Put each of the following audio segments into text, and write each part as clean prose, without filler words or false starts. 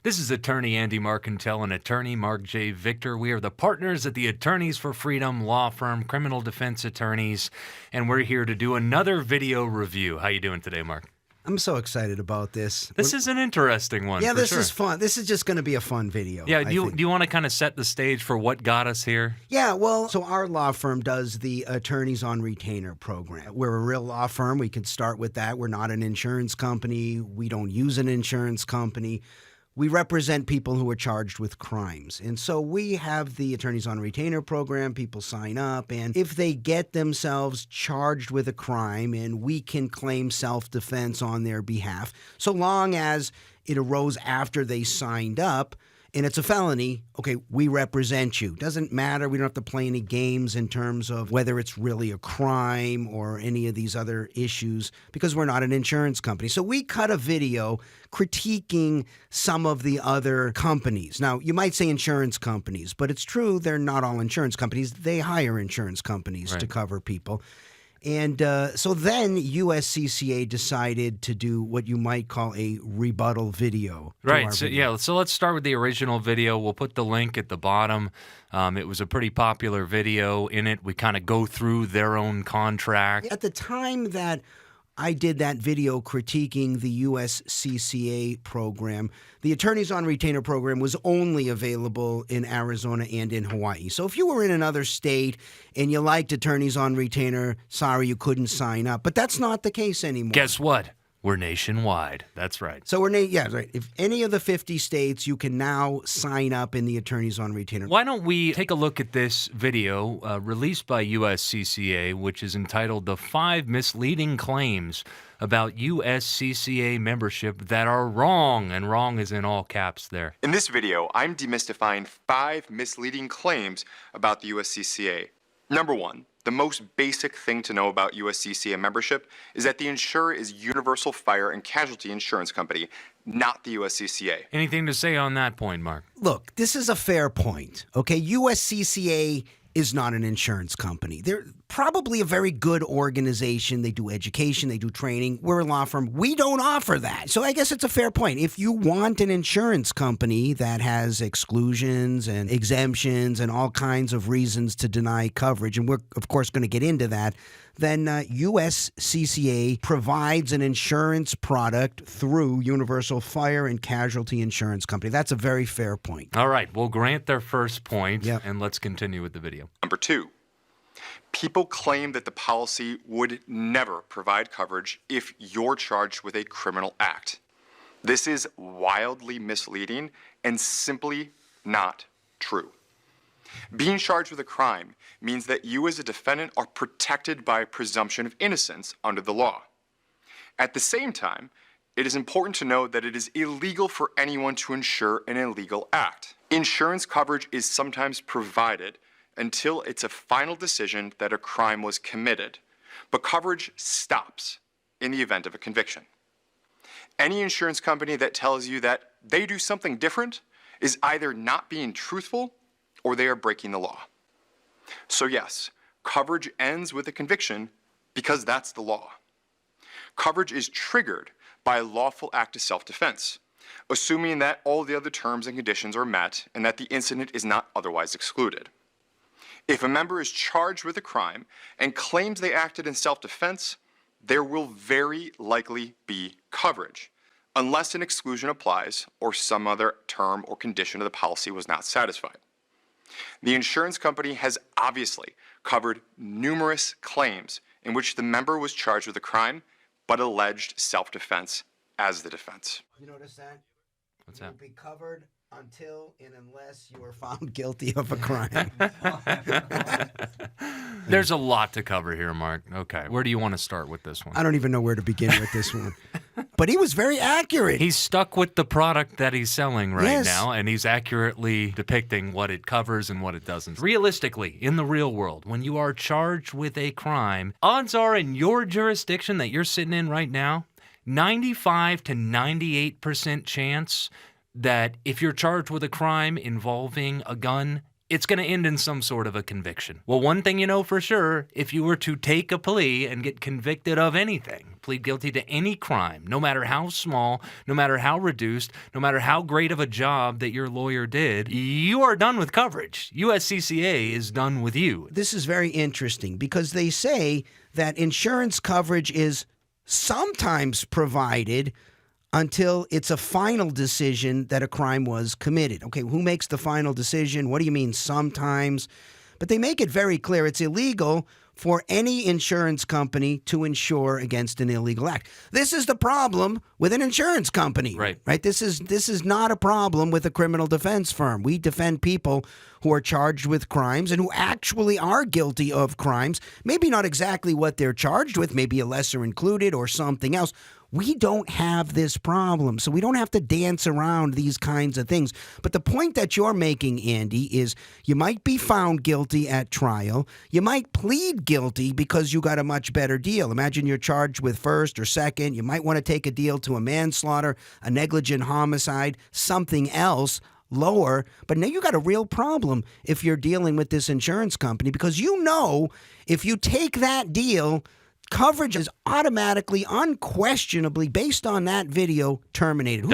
This is attorney Andy Marcantel and attorney Mark J. Victor. We are the partners at the Attorneys for Freedom law firm, criminal defense attorneys, and we're here to do another video review. How you doing today, Mark? I'm so excited about this. This is an interesting one. Yeah, for this sure. is fun. This is just going to be a fun video. Yeah, do you want to kind of set the stage for what got us here? Yeah, well, so our law firm does the Attorneys on Retainer program. We're a real law firm. We can start with that. We're not an insurance company. We don't use an insurance company. We represent people who are charged with crimes. And so we have the Attorneys on Retainer program. People sign up, and if they get themselves charged with a crime, and we can claim self-defense on their behalf, so long as it arose after they signed up, and it's a felony, okay, we represent you. Doesn't matter. We don't have to play any games in terms of whether it's really a crime or any of these other issues because we're not an insurance company. So we cut a video critiquing some of the other companies. Now, you might say insurance companies, but it's true they're not all insurance companies. They hire insurance companies to cover people. And so then USCCA decided to do what you might call a rebuttal video. Right. So let's start with the original video. We'll put the link at the bottom. It was a pretty popular video. In it, we kind of go through their own contract. At the time that I did that video critiquing the USCCA program, the Attorneys on Retainer program was only available in Arizona and in Hawaii. So if you were in another state and you liked Attorneys on Retainer, sorry you couldn't sign up. But that's not the case anymore. Guess what? We're nationwide. That's right. So right. If any of the 50 states, you can now sign up in the Attorneys on Retainer. Why don't we take a look at this video released by USCCA, which is entitled The 5 Misleading Claims About USCCA Membership That Are Wrong, and wrong is in all caps there. In this video, I'm demystifying 5 misleading claims about the USCCA. Number 1. The most basic thing to know about USCCA membership is that the insurer is Universal Fire and Casualty Insurance Company, not the USCCA. Anything to say on that point, Mark? Look, this is a fair point, okay? USCCA is not an insurance company. They're probably a very good organization. They do education, they do training. We're a law firm. We don't offer that. So I guess it's a fair point. If you want an insurance company that has exclusions and exemptions and all kinds of reasons to deny coverage, and we're, of course, going to get into that, then USCCA provides an insurance product through Universal Fire and Casualty Insurance Company. That's a very fair point. All right, we'll grant their first point, and let's continue with the video. Number 2. People claim that the policy would never provide coverage if you're charged with a criminal act. This is wildly misleading and simply not true. Being charged with a crime means that you as a defendant are protected by a presumption of innocence under the law. At the same time, it is important to know that it is illegal for anyone to insure an illegal act. Insurance coverage is sometimes provided until it's a final decision that a crime was committed, but coverage stops in the event of a conviction. Any insurance company that tells you that they do something different is either not being truthful or they are breaking the law. So yes, coverage ends with a conviction because that's the law. Coverage is triggered by a lawful act of self-defense, assuming that all the other terms and conditions are met and that the incident is not otherwise excluded. If a member is charged with a crime and claims they acted in self-defense, there will very likely be coverage, unless an exclusion applies or some other term or condition of the policy was not satisfied. The insurance company has obviously covered numerous claims in which the member was charged with a crime but alleged self-defense as the defense. You notice that? What's You that? will be covered until and unless you are found guilty of a crime. There's a lot to cover here, Mark. Okay, where do you want to start with this one? I don't even know where to begin with this one. But he was very accurate. He's stuck with the product that he's selling right Yes. now, and he's accurately depicting what it covers and what it doesn't. Realistically, in the real world, when you are charged with a crime, odds are in your jurisdiction that you're sitting in right now, 95 to 98% chance that if you're charged with a crime involving a gun, it's going to end in some sort of a conviction. Well, one thing you know for sure, if you were to take a plea and get convicted of anything, plead guilty to any crime, no matter how small, no matter how reduced, no matter how great of a job that your lawyer did, you are done with coverage. USCCA is done with you. This is very interesting because they say that insurance coverage is sometimes provided until it's a final decision that a crime was committed. Okay, who makes the final decision? What do you mean sometimes? But they make it very clear it's illegal for any insurance company to insure against an illegal act. This is the problem with an insurance company. Right. This is not a problem with a criminal defense firm. We defend people who are charged with crimes and who actually are guilty of crimes. Maybe not exactly what they're charged with, maybe a lesser included or something else. We don't have this problem, so we don't have to dance around these kinds of things. But the point that you're making, Andy, is you might be found guilty at trial. You might plead guilty because you got a much better deal. Imagine you're charged with first or second. You might want to take a deal to a manslaughter, a negligent homicide, something else lower. But now you got a real problem if you're dealing with this insurance company because you know if you take that deal, coverage is automatically, unquestionably, based on that video, terminated.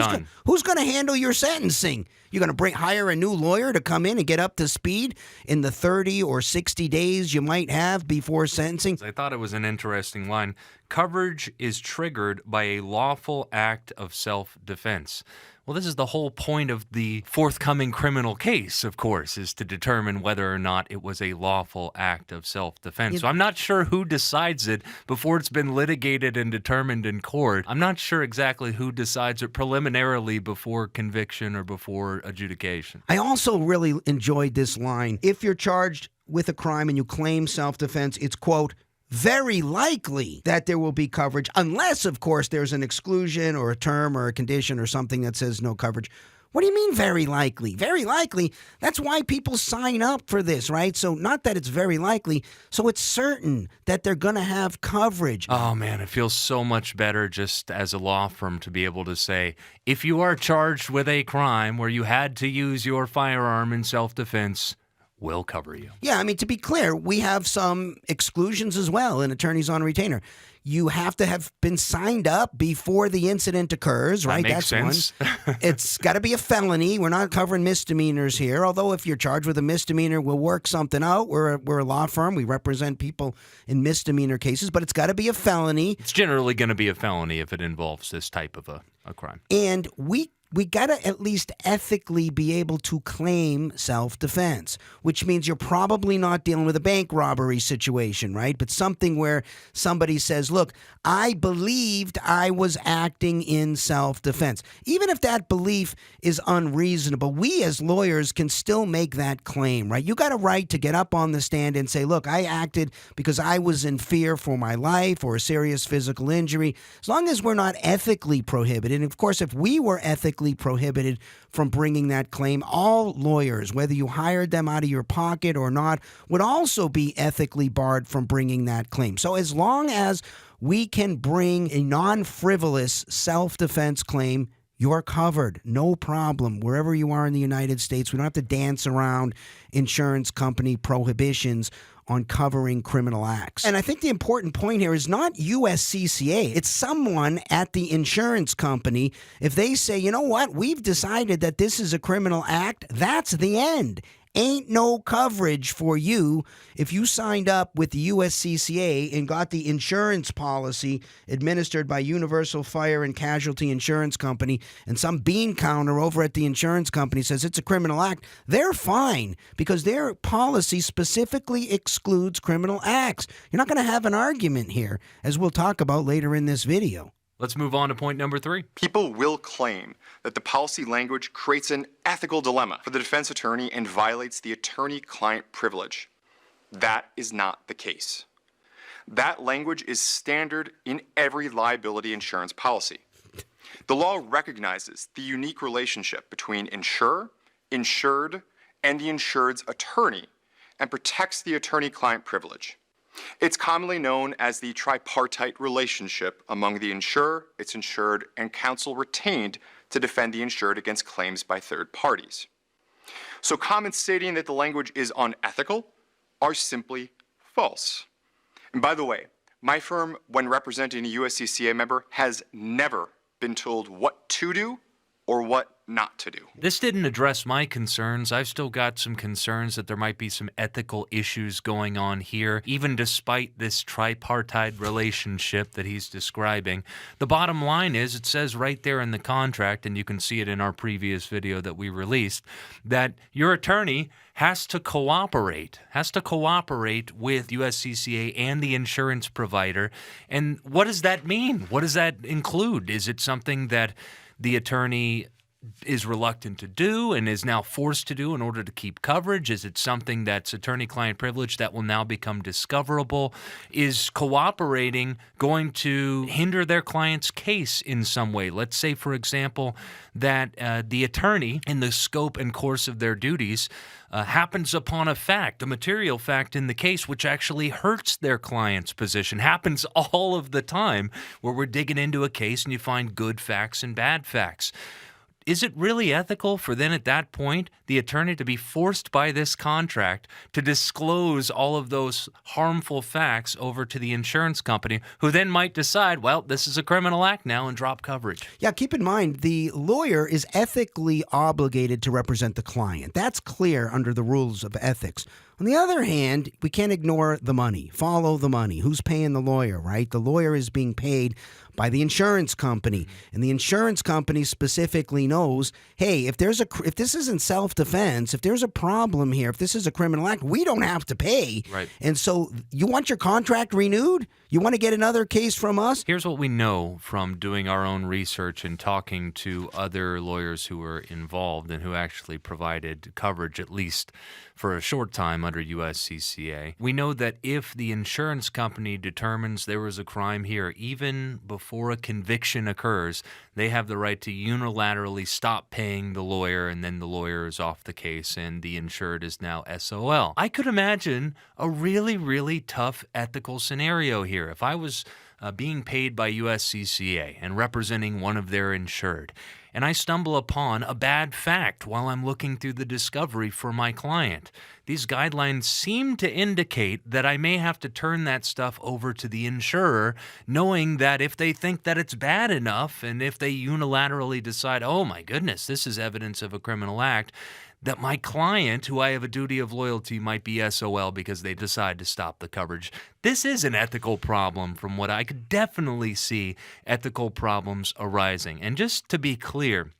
Who's going to handle your sentencing? You're going to hire a new lawyer to come in and get up to speed in the 30 or 60 days you might have before sentencing? I thought it was an interesting line. Coverage is triggered by a lawful act of self-defense. Well, this is the whole point of the forthcoming criminal case, of course, is to determine whether or not it was a lawful act of self-defense. So I'm not sure who decides it before it's been litigated and determined in court. I'm not sure exactly who decides it preliminarily before conviction or before adjudication. I also really enjoyed this line. If you're charged with a crime and you claim self-defense, it's, quote, very likely that there will be coverage, unless, of course, there's an exclusion or a term or a condition or something that says no coverage. What do you mean very likely? Very likely, that's why people sign up for this, right? So not that it's very likely, so it's certain that they're going to have coverage. Oh, man, it feels so much better just as a law firm to be able to say, if you are charged with a crime where you had to use your firearm in self-defense, we'll cover you. Yeah, I mean, to be clear, we have some exclusions as well in attorneys on retainer. You have to have been signed up before the incident occurs, right? That makes sense. One. It's got to be a felony. We're not covering misdemeanors here, although if you're charged with a misdemeanor, we'll work something out. We're a law firm. We represent people in misdemeanor cases, but it's got to be a felony. It's generally going to be a felony if it involves this type of a crime. And we got to at least ethically be able to claim self-defense, which means you're probably not dealing with a bank robbery situation, right? But something where somebody says, look, I believed I was acting in self-defense. Even if that belief is unreasonable, we as lawyers can still make that claim, right? You got a right to get up on the stand and say, look, I acted because I was in fear for my life or a serious physical injury, as long as we're not ethically prohibited. And of course, if we were ethically prohibited from bringing that claim, all lawyers, whether you hired them out of your pocket or not, would also be ethically barred from bringing that claim. So as long as we can bring a non-frivolous self-defense claim, you're covered. No problem. Wherever you are in the United States, we don't have to dance around insurance company prohibitions on covering criminal acts. And I think the important point here is not USCCA. It's someone at the insurance company. If they say, you know what, we've decided that this is a criminal act, that's the end. Ain't no coverage for you if you signed up with the USCCA and got the insurance policy administered by Universal Fire and Casualty Insurance Company, and some bean counter over at the insurance company says it's a criminal act. They're fine because their policy specifically excludes criminal acts. You're not going to have an argument here, as we'll talk about later in this video. Let's move on to point number 3. People will claim that the policy language creates an ethical dilemma for the defense attorney and violates the attorney-client privilege. That is not the case. That language is standard in every liability insurance policy. The law recognizes the unique relationship between insurer, insured, and the insured's attorney and protects the attorney-client privilege. It's commonly known as the tripartite relationship among the insurer, its insured, and counsel retained to defend the insured against claims by third parties. So comments stating that the language is unethical are simply false. And by the way, my firm, when representing a USCCA member, has never been told what to do or what not to do. This didn't address my concerns. I've still got some concerns that there might be some ethical issues going on here, even despite this tripartite relationship that he's describing. The bottom line is, it says right there in the contract, and you can see it in our previous video that we released, that your attorney has to cooperate with USCCA and the insurance provider. And what does that mean? What does that include? Is it something that the attorney is reluctant to do and is now forced to do in order to keep coverage? Is it something that's attorney-client privilege that will now become discoverable? Is cooperating going to hinder their client's case in some way? Let's say, for example, that the attorney, in the scope and course of their duties, happens upon a fact, a material fact in the case, which actually hurts their client's position. Happens all of the time where we're digging into a case and you find good facts and bad facts. Is it really ethical for then at that point the attorney to be forced by this contract to disclose all of those harmful facts over to the insurance company, who then might decide, well, this is a criminal act now, and drop coverage? Yeah, keep in mind, the lawyer is ethically obligated to represent the client. That's clear under the rules of ethics. On the other hand, we can't ignore the money. Follow the money. Who's paying the lawyer, right? The lawyer is being paid by the insurance company, and the insurance company specifically knows, hey, if this isn't self-defense, if there's a problem here, if this is a criminal act, we don't have to pay. Right. And so you want your contract renewed? You want to get another case from us? Here's what we know from doing our own research and talking to other lawyers who were involved and who actually provided coverage, at least for a short time, under USCCA. We know that if the insurance company determines there was a crime here, even before a conviction occurs, they have the right to unilaterally stop paying the lawyer, and then the lawyer is off the case and the insured is now SOL. I could imagine a really, really tough ethical scenario here. If I was being paid by USCCA and representing one of their insured, and I stumble upon a bad fact while I'm looking through the discovery for my client, these guidelines seem to indicate that I may have to turn that stuff over to the insurer, knowing that if they think that it's bad enough, and if they unilaterally decide, oh my goodness, this is evidence of a criminal act, that my client, who I have a duty of loyalty, might be SOL because they decide to stop the coverage. This is an ethical problem. From what I could definitely see ethical problems arising. And just to be clear,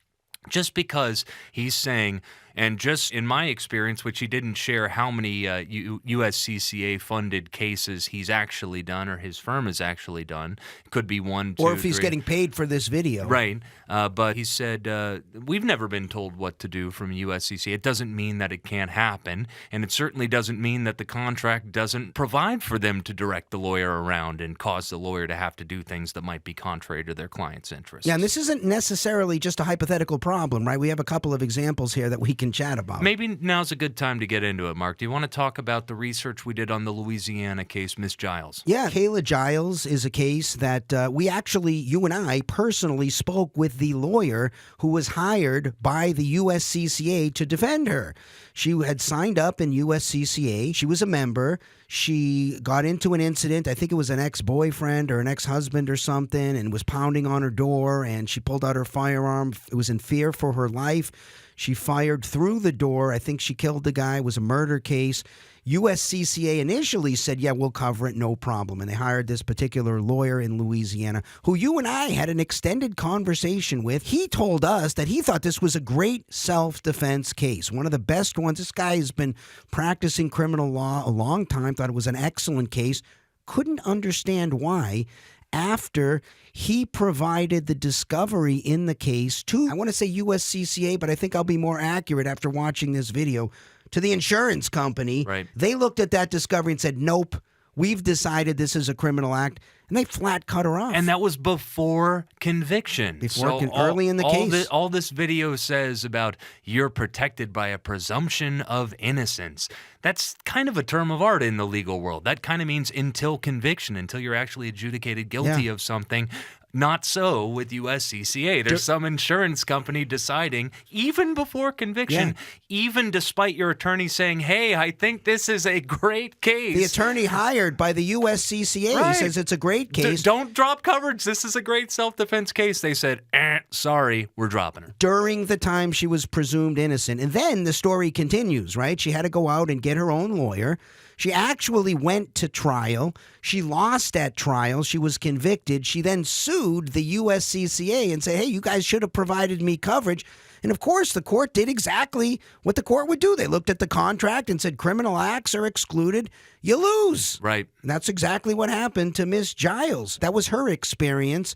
just because he's saying, and just in my experience, which he didn't share how many USCCA-funded cases he's actually done or his firm has actually done. It could be 1, 2, Or if he's 3. getting paid for this video. Right. But he said, we've never been told what to do from USCCA. It doesn't mean that it can't happen, and it certainly doesn't mean that the contract doesn't provide for them to direct the lawyer around and cause the lawyer to have to do things that might be contrary to their client's interests. Yeah, and this isn't necessarily just a hypothetical problem, right? We have a couple of examples here that we can chat about. Maybe now's a good time to get into it, Mark. Do you want to talk about the research we did on the Louisiana case, Miss Giles? Yeah, Kayla Giles is a case that you and I personally spoke with the lawyer who was hired by the USCCA to defend her. She had signed up in USCCA. She was a member. She got into an incident. I think it was an ex-boyfriend or an ex-husband or something, and was pounding on her door, and she pulled out her firearm. It was in fear for her life. She fired through the door. I think she killed the guy. It was a murder case. USCCA initially said, yeah, we'll cover it, no problem. And they hired this particular lawyer in Louisiana who you and I had an extended conversation with. He told us that he thought this was a great self-defense case, one of the best ones. This guy has been practicing criminal law a long time, thought it was an excellent case, couldn't understand why. After he provided the discovery in the case to, I want to say USCCA, but I think I'll be more accurate after watching this video, to the insurance company. Right. They looked at that discovery and said, nope, we've decided this is a criminal act, and they flat cut her off. And that was before conviction. Early in the case. All this video says about you're protected by a presumption of innocence. That's kind of a term of art in the legal world. That kind of means until conviction, until you're actually adjudicated guilty of something. Not so with USCCA. There's some insurance company deciding, even before conviction, even despite your attorney saying, hey, I think this is a great case. The attorney hired by the USCCA Right. says it's a great case. Don't drop coverage. This is a great self-defense case. They said, sorry, we're dropping her. During the time she was presumed innocent. And then the story continues, right? She had to go out and get her own lawyer. She actually went to trial. She lost at trial. She was convicted. She then sued the USCCA and said, hey, you guys should have provided me coverage. And of course, the court did exactly what the court would do. They looked at the contract and said criminal acts are excluded. You lose. Right. And that's exactly what happened to Miss Giles. That was her experience.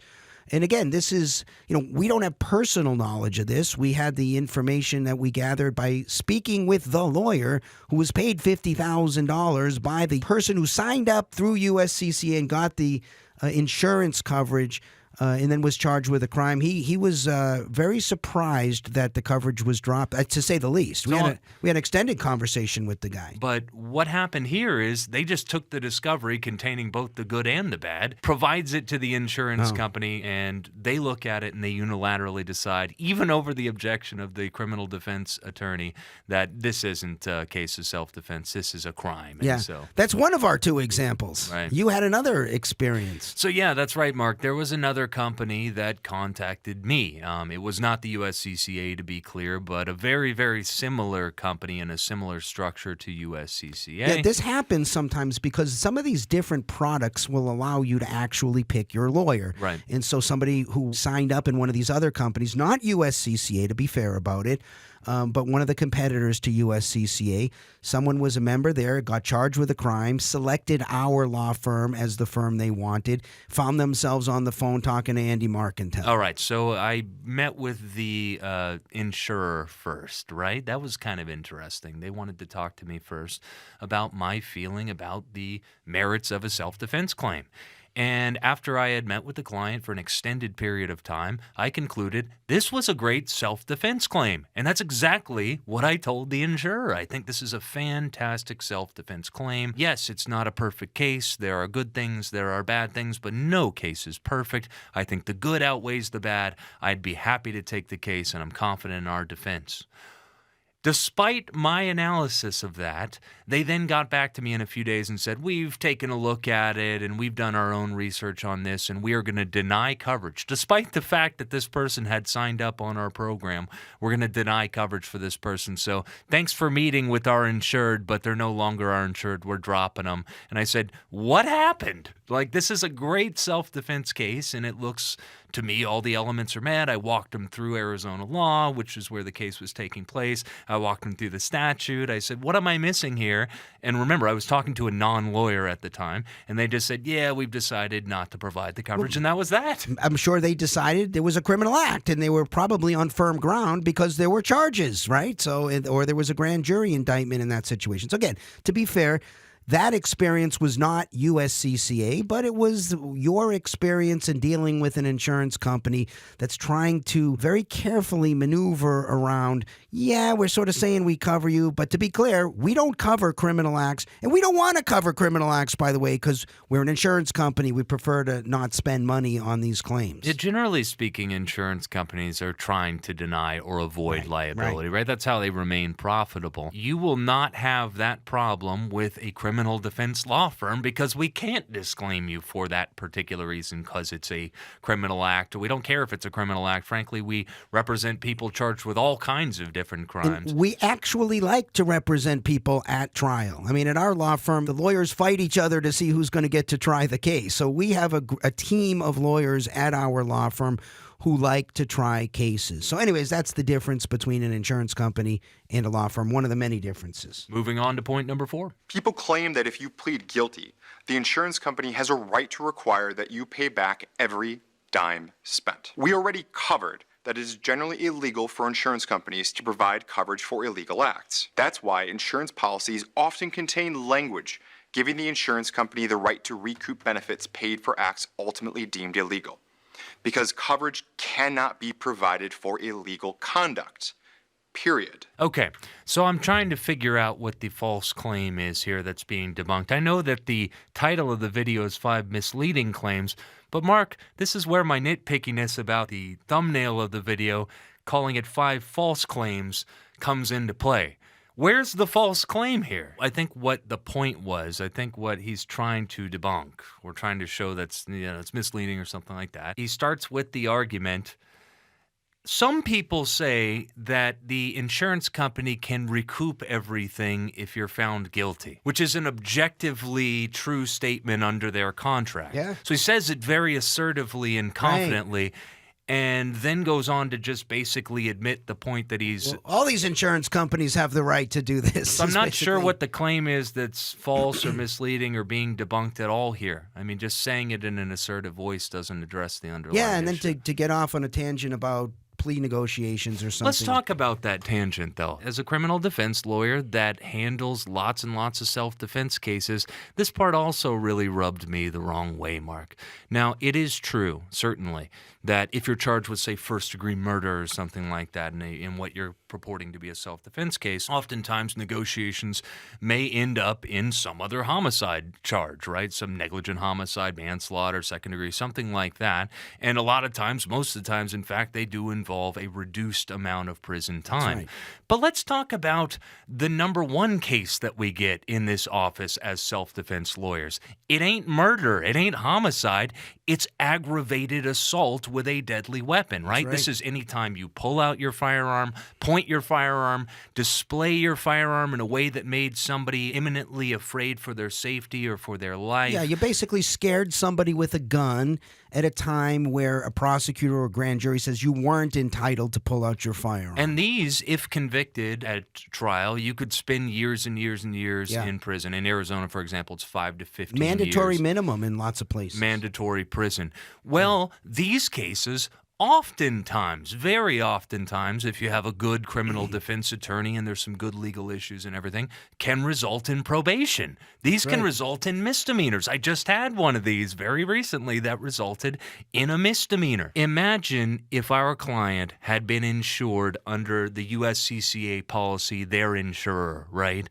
And again, this is, we don't have personal knowledge of this. We had the information that we gathered by speaking with the lawyer who was paid $50,000 by the person who signed up through USCCA and got the insurance coverage and then was charged with a crime. He was very surprised that the coverage was dropped, to say the least. We had an extended conversation with the guy. But what happened here is they just took the discovery containing both the good and the bad, provides it to the insurance company, and they look at it and they unilaterally decide, even over the objection of the criminal defense attorney, that this isn't a case of self-defense. This is a crime. Yeah, and so that's one of our two examples. Right. You had another experience. So yeah, that's right, Mark. There was another company that contacted me. It was not the USCCA, to be clear, but a very, very similar company and a similar structure to USCCA. Yeah, this happens sometimes because some of these different products will allow you to actually pick your lawyer. Right. And so somebody who signed up in one of these other companies, not USCCA, to be fair about it, but one of the competitors to USCCA, someone was a member there, got charged with a crime, selected our law firm as the firm they wanted, found themselves on the phone talking to Andy Markentel. All right, so I met with the insurer first, right? That was kind of interesting. They wanted to talk to me first about my feeling about the merits of a self-defense claim. And after I had met with the client for an extended period of time, I concluded this was a great self-defense claim. And that's exactly what I told the insurer. I think this is a fantastic self-defense claim. Yes, it's not a perfect case. There are good things, there are bad things, but no case is perfect. I think the good outweighs the bad. I'd be happy to take the case, and I'm confident in our defense. Despite my analysis of that, they then got back to me in a few days and said, we've taken a look at it and we've done our own research on this and we are going to deny coverage. Despite the fact that this person had signed up on our program, we're going to deny coverage for this person. So thanks for meeting with our insured, but they're no longer our insured. We're dropping them. And I said, what happened? Like, this is a great self-defense case and it looks, to me, all the elements are met. I walked them through Arizona law, which is where the case was taking place. I walked them through the statute. I said, what am I missing here? And remember, I was talking to a non-lawyer at the time, and they just said, yeah, we've decided not to provide the coverage, and that was that. I'm sure they decided there was a criminal act, and they were probably on firm ground because there were charges, right? So, or there was a grand jury indictment in that situation. So again, to be fair, that experience was not USCCA, but it was your experience in dealing with an insurance company that's trying to very carefully maneuver around, yeah, we're sort of saying we cover you, but to be clear, we don't cover criminal acts, and we don't want to cover criminal acts, by the way, because we're an insurance company. We prefer to not spend money on these claims. Yeah, generally speaking, insurance companies are trying to deny or avoid liability, right? That's how they remain profitable. You will not have that problem with a criminal defense law firm because we can't disclaim you for that particular reason because it's a criminal act. We don't care if it's a criminal act. Frankly, we represent people charged with all kinds of different crimes. And we actually like to represent people at trial. I mean, at our law firm, the lawyers fight each other to see who's going to get to try the case. So we have a team of lawyers at our law firm who like to try cases. So anyways, that's the difference between an insurance company and a law firm, one of the many differences. Moving on to point number 4. People claim that if you plead guilty, the insurance company has a right to require that you pay back every dime spent. We already covered that it is generally illegal for insurance companies to provide coverage for illegal acts. That's why insurance policies often contain language giving the insurance company the right to recoup benefits paid for acts ultimately deemed illegal, because coverage cannot be provided for illegal conduct. period. Okay, so I'm trying to figure out what the false claim is here that's being debunked. I know that the title of the video is 5 Misleading Claims, but Mark, this is where my nitpickiness about the thumbnail of the video, calling it 5 False Claims, comes into play. Where's the false claim here? I think what the point was, I think what he's trying to debunk, we're trying to show that's, it's misleading or something like that. He starts with the argument. Some people say that the insurance company can recoup everything if you're found guilty, which is an objectively true statement under their contract. Yeah. So he says it very assertively and confidently. And then goes on to just basically admit the point that he's... Well, all these insurance companies have the right to do this. So I'm not sure what the claim is that's false or misleading or being debunked at all here. I mean, just saying it in an assertive voice doesn't address the underlying Yeah, and then issue. to get off on a tangent about plea negotiations or something. Let's talk about that tangent, though. As a criminal defense lawyer that handles lots and lots of self-defense cases, this part also really rubbed me the wrong way, Mark. Now, it is true, certainly, that if you're charged with, say, first-degree murder or something like that in what you're purporting to be a self-defense case, oftentimes negotiations may end up in some other homicide charge, right? Some negligent homicide, manslaughter, second degree, something like that. And a lot of times, most of the times, in fact, they do involve a reduced amount of prison time. right. But let's talk about the number one case that we get in this office as self-defense lawyers. It ain't murder. It ain't homicide. It's aggravated assault with a deadly weapon, right? right. This is anytime you pull out your firearm, point your firearm, display your firearm in a way that made somebody imminently afraid for their safety or for their life. Yeah, you basically scared somebody with a gun at a time where a prosecutor or grand jury says you weren't entitled to pull out your firearm. And these, if convicted at trial, you could spend years and years and years in prison. In Arizona, for example, it's 5 to 15 mandatory years. minimum in lots of places. Mandatory prison. Well, these cases oftentimes, very oftentimes, if you have a good criminal defense attorney and there's some good legal issues and everything, can result in probation. These can result in misdemeanors. I just had one of these very recently that resulted in a misdemeanor. Imagine if our client had been insured under the USCCA policy, their insurer, right?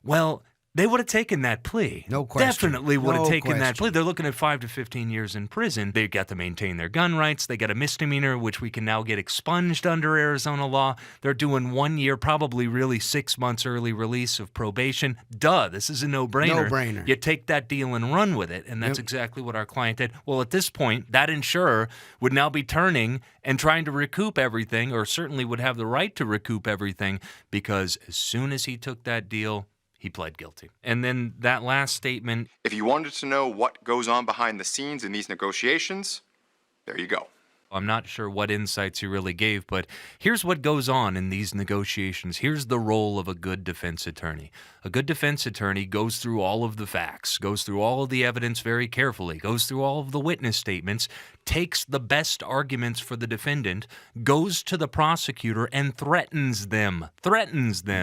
Well, they would have taken that plea. No question. Definitely would have No taken that question. plea. They're looking at 5 to 15 years in prison. They got to maintain their gun rights. They got a misdemeanor, which we can now get expunged under Arizona law. They're doing 1 year, probably really 6 months early release of probation. Duh, this is a no-brainer. No-brainer. You take that deal and run with it, and that's exactly what our client did. Well, at this point, that insurer would now be turning and trying to recoup everything, or certainly would have the right to recoup everything, because as soon as he took that deal, he pled guilty. And then that last statement. If you wanted to know what goes on behind the scenes in these negotiations, there you go. I'm not sure what insights he really gave, but here's what goes on in these negotiations. Here's the role of a good defense attorney. A good defense attorney goes through all of the facts, goes through all of the evidence very carefully, goes through all of the witness statements, takes the best arguments for the defendant, goes to the prosecutor and threatens them.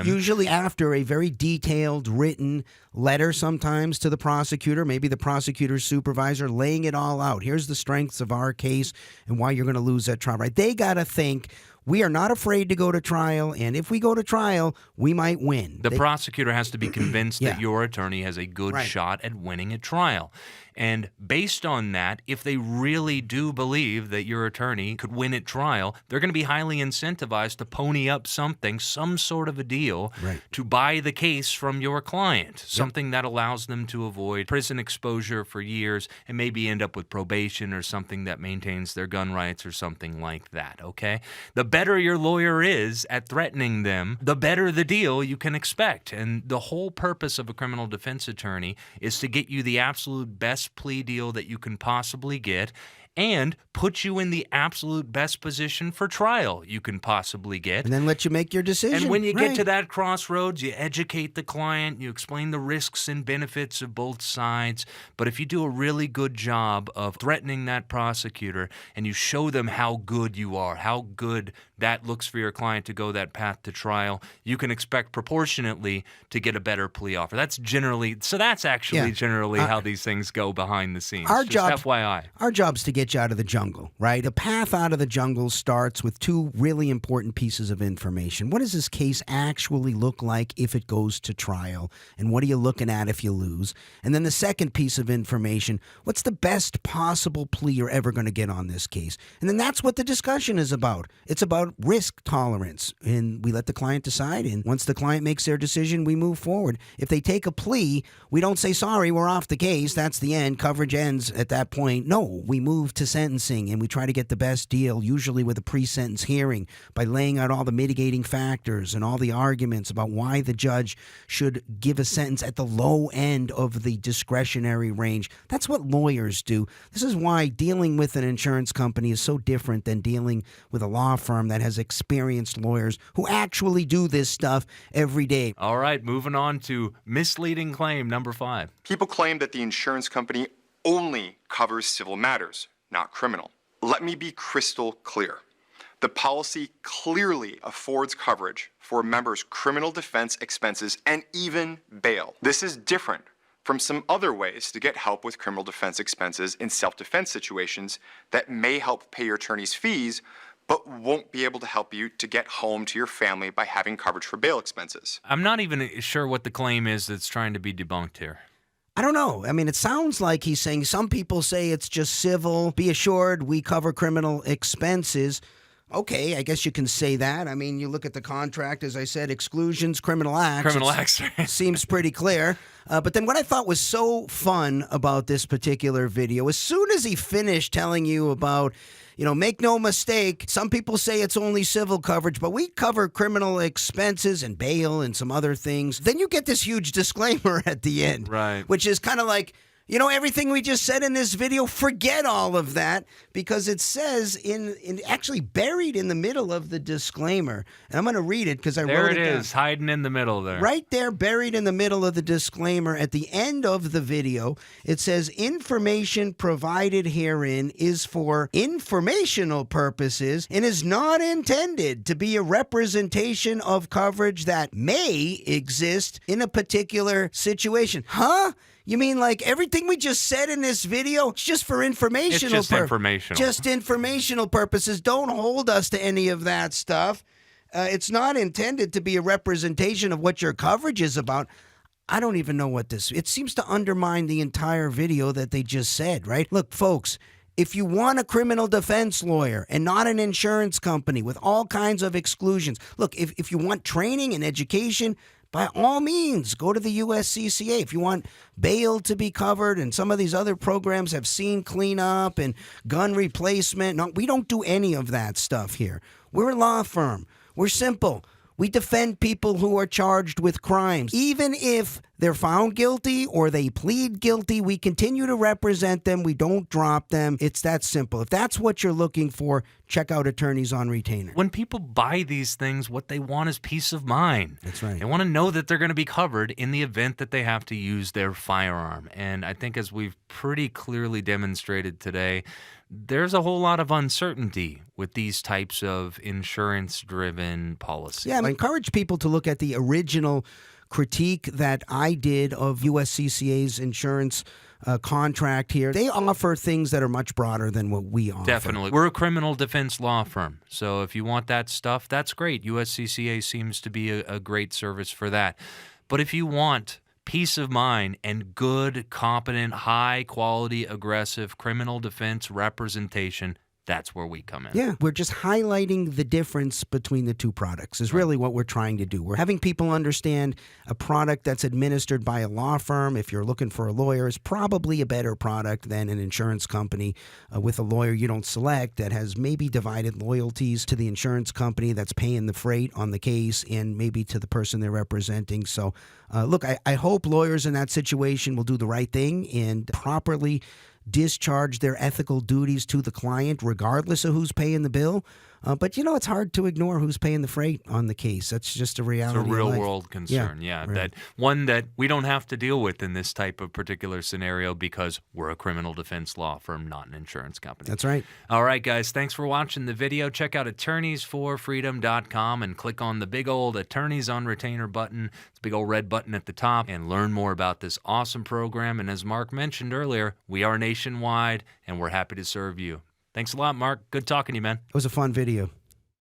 Usually after a very detailed written letter sometimes to the prosecutor, maybe the prosecutor's supervisor, laying it all out. Here's the strengths of our case and why you're going to lose that trial, right? They got to think, we are not afraid to go to trial, and if we go to trial, we might win. The prosecutor has to be convinced that Yeah. your attorney has a good Right. shot at winning a trial. And based on that, if they really do believe that your attorney could win at trial, they're going to be highly incentivized to pony up something, some sort of a deal, Right. to buy the case from your client, something that allows them to avoid prison exposure for years and maybe end up with probation or something that maintains their gun rights or something like that, okay? The better your lawyer is at threatening them, the better the deal you can expect. And the whole purpose of a criminal defense attorney is to get you the absolute best plea deal that you can possibly get and put you in the absolute best position for trial you can possibly get. And then let you make your decision. And when you get Right. to that crossroads, you educate the client, you explain the risks and benefits of both sides. But if you do a really good job of threatening that prosecutor and you show them how good you are, how good that looks for your client to go that path to trial, you can expect proportionately to get a better plea offer. That's actually generally how these things go behind the scenes. Our Just job, FYI. Our job's to get you out of the jungle, right? The path out of the jungle starts with two really important pieces of information. What does this case actually look like if it goes to trial? And what are you looking at if you lose? And then the second piece of information, what's the best possible plea you're ever going to get on this case? And then that's what the discussion is about. It's about risk tolerance. And we let the client decide. And once the client makes their decision, we move forward. If they take a plea, we don't say, sorry, we're off the case. That's the end. Coverage ends at that point. No, we move to sentencing and we try to get the best deal, usually with a pre-sentence hearing, by laying out all the mitigating factors and all the arguments about why the judge should give a sentence at the low end of the discretionary range. That's what lawyers do. This is why dealing with an insurance company is so different than dealing with a law firm that has experienced lawyers who actually do this stuff every day. All right, moving on to misleading claim number 5. People claim that the insurance company only covers civil matters, not criminal. Let me be crystal clear. The policy clearly affords coverage for a member's criminal defense expenses and even bail. This is different from some other ways to get help with criminal defense expenses in self-defense situations that may help pay your attorney's fees, but won't be able to help you to get home to your family by having coverage for bail expenses. I'm not even sure what the claim is that's trying to be debunked here. I don't know. I mean, it sounds like he's saying some people say it's just civil. Be assured we cover criminal expenses. Okay, I guess you can say that. I mean, you look at the contract, as I said, exclusions, criminal acts. Criminal acts. Seems pretty clear. But then what I thought was so fun about this particular video, as soon as he finished telling you about, make no mistake, some people say it's only civil coverage, but we cover criminal expenses and bail and some other things. Then you get this huge disclaimer at the end, right? Which is kind of like, everything we just said in this video, forget all of that, because it says in actually buried in the middle of the disclaimer, and I'm going to read it because I wrote it down. There it is, hiding in the middle there. Right there, buried in the middle of the disclaimer at the end of the video, it says, information provided herein is for informational purposes and is not intended to be a representation of coverage that may exist in a particular situation. Huh? You mean like everything we just said in this video, it's just for informational purposes? It's just informational. Just informational purposes. Don't hold us to any of that stuff. It's not intended to be a representation of what your coverage is about. I don't even know what this... It seems to undermine the entire video that they just said, right? Look, folks, if you want a criminal defense lawyer and not an insurance company with all kinds of exclusions, look, if you want training and education, by all means, go to the USCCA. If you want bail to be covered, and some of these other programs have scene cleanup and gun replacement. No, we don't do any of that stuff here. We're a law firm. We're simple. We defend people who are charged with crimes. Even if they're found guilty or they plead guilty, we continue to represent them. We don't drop them. It's that simple. If that's what you're looking for, check out Attorneys on Retainer. When people buy these things, what they want is peace of mind. That's right. They want to know that they're going to be covered in the event that they have to use their firearm. And I think, as we've pretty clearly demonstrated today, there's a whole lot of uncertainty with these types of insurance-driven policies. Yeah, I encourage people to look at the original critique that I did of USCCA's insurance contract here. They offer things that are much broader than what we offer. Definitely. We're a criminal defense law firm, so if you want that stuff, that's great. USCCA seems to be a great service for that. But if you want peace of mind and good, competent, high-quality, aggressive criminal defense representation, that's where we come in. Yeah, we're just highlighting the difference between the two products is really what we're trying to do. We're having people understand a product that's administered by a law firm, if you're looking for a lawyer, is probably a better product than an insurance company with a lawyer you don't select that has maybe divided loyalties to the insurance company that's paying the freight on the case and maybe to the person they're representing. So, look, I hope lawyers in that situation will do the right thing and properly discharge their ethical duties to the client regardless of who's paying the bill. But it's hard to ignore who's paying the freight on the case. That's just a It's reality. a of real life. world concern, yeah. right. That one that we don't have to deal with in this type of particular scenario because we're a criminal defense law firm, not an insurance company. That's right. All right, guys, thanks for watching the video. Check out attorneysforfreedom.com and click on the big old Attorneys on Retainer button. It's a big old red button at the top, and learn more about this awesome program. And as Mark mentioned earlier, we are nationwide, and we're happy to serve you. Thanks a lot, Mark. Good talking to you, man. It was a fun video.